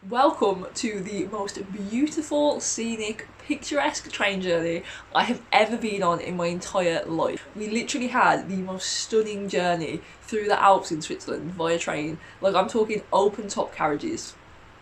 Welcome to the most beautiful, scenic, picturesque train journey I have ever been on in my entire life. We literally had the most stunning journey through the Alps in Switzerland via train. Like, I'm talking open top carriages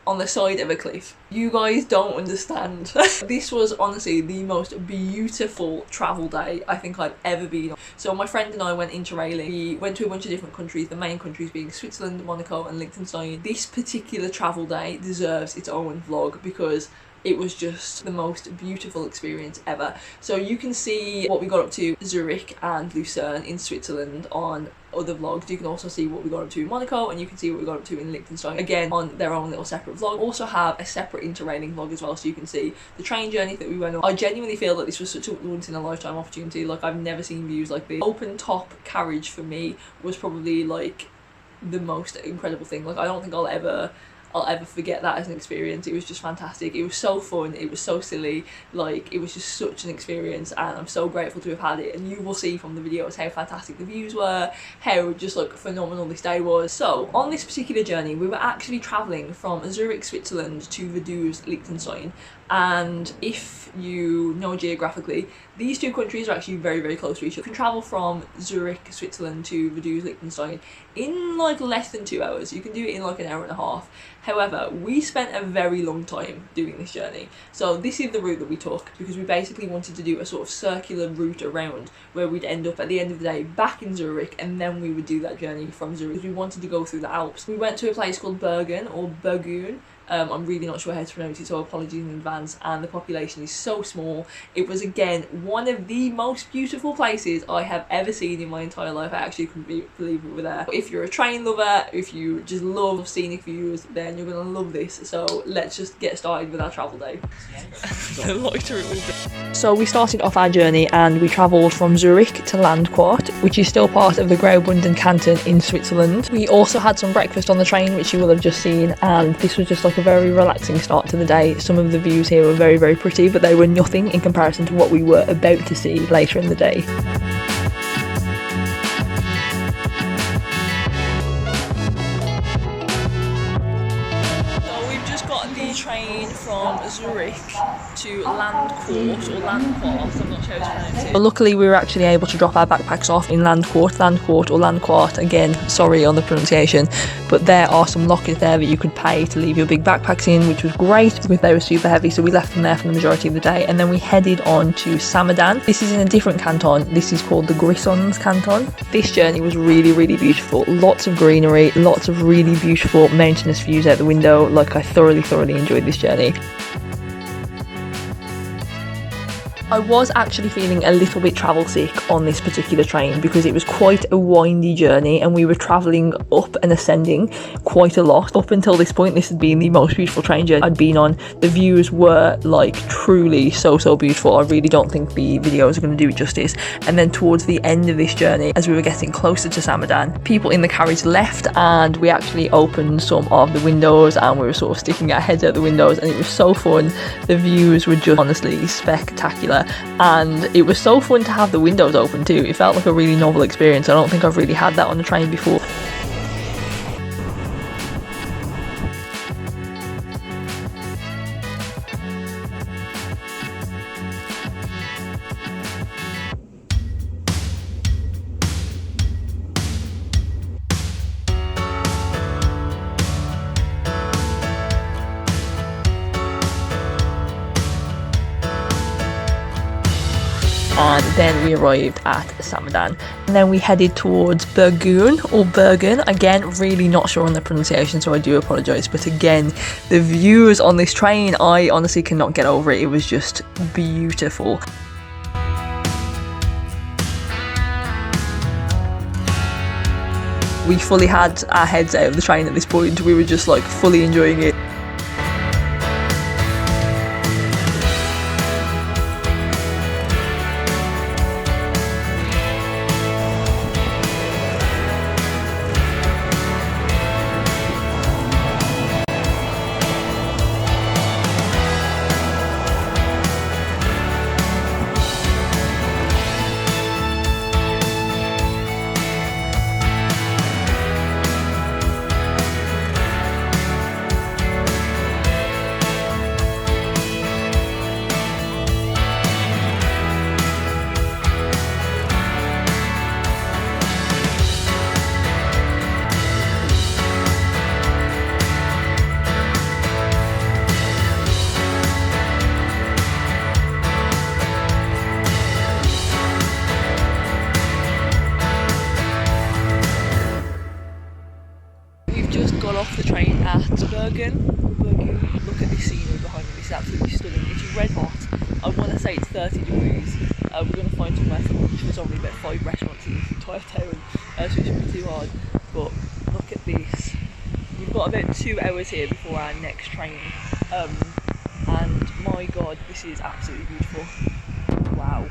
on the side of a cliff. You guys don't understand. This was honestly the most beautiful travel day I think I've ever been on. So my friend and I went interrailing. We went to a bunch of different countries, the main countries being Switzerland, Monaco and Liechtenstein. This particular travel day deserves its own vlog because it was just the most beautiful experience ever. So you can see what we got up to Zurich and Lucerne in Switzerland on other vlogs. You can also see what we got up to in Monaco, and you can see what we got up to in Liechtenstein, again on their own little separate vlog. Also have a separate interrailing vlog as well, so you can see the train journey that we went on. I genuinely feel that this was such a once in a lifetime opportunity. Like, I've never seen views like this. Open top carriage for me was probably like the most incredible thing. Like, I don't think I'll ever forget that as an experience. It was just fantastic. It was so fun, it was so silly, like, it was just such an experience, and I'm so grateful to have had it. And you will see from the videos how fantastic the views were, how just like phenomenal this day was. So on this particular journey we were actually travelling from Zurich, Switzerland to Vaduz, Liechtenstein. And if you know geographically, these two countries are actually very, very close to each other. You can travel from Zurich, Switzerland to Vaduz, Liechtenstein in like less than 2 hours. You can do it in like an hour and a half. However, we spent a very long time doing this journey. So this is the route that we took, because we basically wanted to do a sort of circular route around, where we'd end up at the end of the day back in Zurich, and then we would do that journey from Zurich, because we wanted to go through the Alps. We went to a place called Bergun, or Bergun. I'm really not sure how to pronounce it, so apologies in advance, and the population is so small. It was again one of the most beautiful places I have ever seen in my entire life. I actually couldn't believe we were there. If you're a train lover, if you just love scenic views, then you're gonna love this. So let's just get started with our travel day. So we started off our journey and we travelled from Zurich to Landquart, which is still part of the Graubünden canton in Switzerland. We also had some breakfast on the train, which you will have just seen, and this was just like a very relaxing start to the day. Some of the views here were very, very pretty, but they were nothing in comparison to what we were about to see later in the day. So we've just got the train from Zurich to Landquart, or Landquart, I'm not sure how to pronounce it. But luckily we were actually able to drop our backpacks off in Landquart or Landquart, again, sorry on the pronunciation, but there are some lockers there that you could pay to leave your big backpacks in, which was great because they were super heavy, so we left them there for the majority of the day. And then we headed on to Samedan. This is in a different canton. This is called the Grisons canton. This journey was really, really beautiful. Lots of greenery, lots of really beautiful mountainous views out the window. Like, I thoroughly enjoyed this journey. I was actually feeling a little bit travel sick on this particular train because it was quite a windy journey and we were travelling up and ascending quite a lot. Up until this point, this had been the most beautiful train journey I'd been on. The views were like truly so beautiful. I really don't think the videos are going to do it justice. And then towards the end of this journey, as we were getting closer to Samedan, people in the carriage left and we actually opened some of the windows and we were sort of sticking our heads out the windows, and it was so fun. The views were just honestly spectacular. And it was so fun to have the windows open too. It felt like a really novel experience. I don't think I've really had that on a train before. And then we arrived at Samedan, and then we headed towards Bergun or Bergun. Again, really not sure on the pronunciation, so I do apologise, but again, the views on this train, I honestly cannot get over it. It was just beautiful. We fully had our heads out of the train at this point. We were just like fully enjoying it. Bergun. Look at this scenery behind me, this is absolutely stunning. It's red hot. I want to say it's 30 degrees. We're going to find somewhere for lunch. There's only about 5 restaurants in this entire town, so it shouldn't be too hard. But look at this. We've got about 2 hours here before our next train. And my god, this is absolutely beautiful. Wow.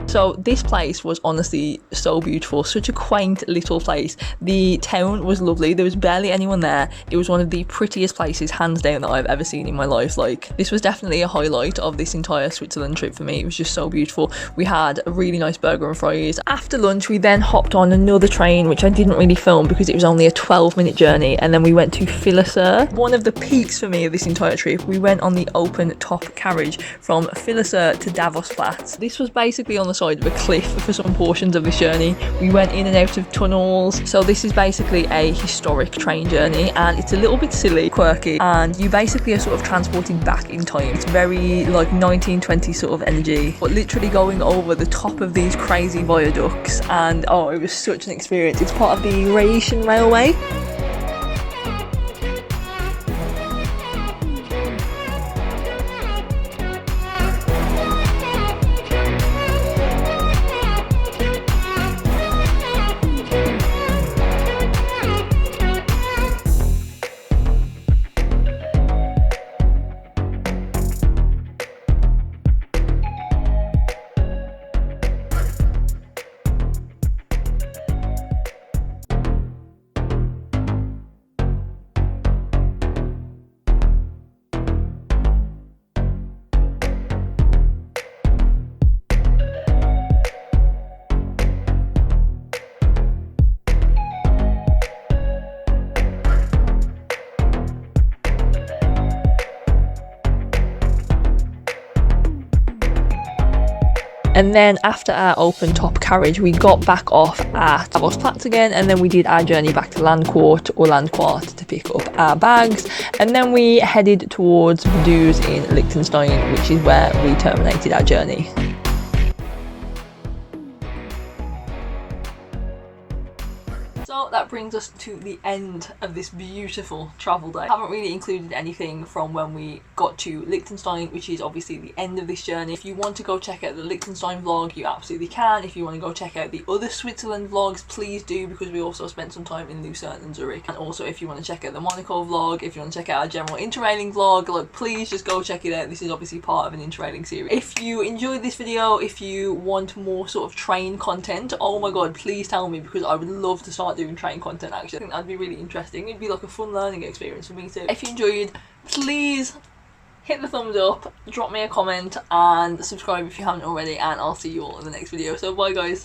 So this place was honestly so beautiful, such a quaint little place. The town was lovely, there was barely anyone there. It was one of the prettiest places, hands down, that I've ever seen in my life. Like, this was definitely a highlight of this entire Switzerland trip for me. It was just so beautiful. We had a really nice burger and fries. After lunch, we then hopped on another train, which I didn't really film because it was only a 12-minute journey, and then we went to Filisur. One of the peaks for me of this entire trip, we went on the open top carriage from Filisur to Davos Platz. This was basically on the side of a cliff for some portions of this journey. We went in and out of tunnels, so this is basically a historic train journey, and it's a little bit silly, quirky, and you basically are sort of transported back in time. It's very like 1920 sort of energy, but literally going over the top of these crazy viaducts, and oh, it was such an experience. It's part of the Rhaetian Railway. And then after our open top carriage, we got back off at Davos Platz again, and then we did our journey back to Landquart or Landquart to pick up our bags. And then we headed towards Vaduz in Liechtenstein, which is where we terminated our journey. So that brings us to the end of this beautiful travel day. I haven't really included anything from when we got to Liechtenstein, which is obviously the end of this journey. If you want to go check out the Liechtenstein vlog, you absolutely can. If you want to go check out the other Switzerland vlogs, please do, because we also spent some time in Lucerne and Zurich. And also, if you want to check out the Monaco vlog, if you want to check out our general Interrailing vlog, like, please just go check it out. This is obviously part of an Interrailing series. If you enjoyed this video, if you want more sort of train content, oh my god, please tell me, because I would love to start doing train content. Actually, I think that'd be really interesting. It'd be like a fun learning experience for me too. If you enjoyed, please hit the thumbs up, drop me a comment, and subscribe if you haven't already, and I'll see you all in the next video. So bye guys.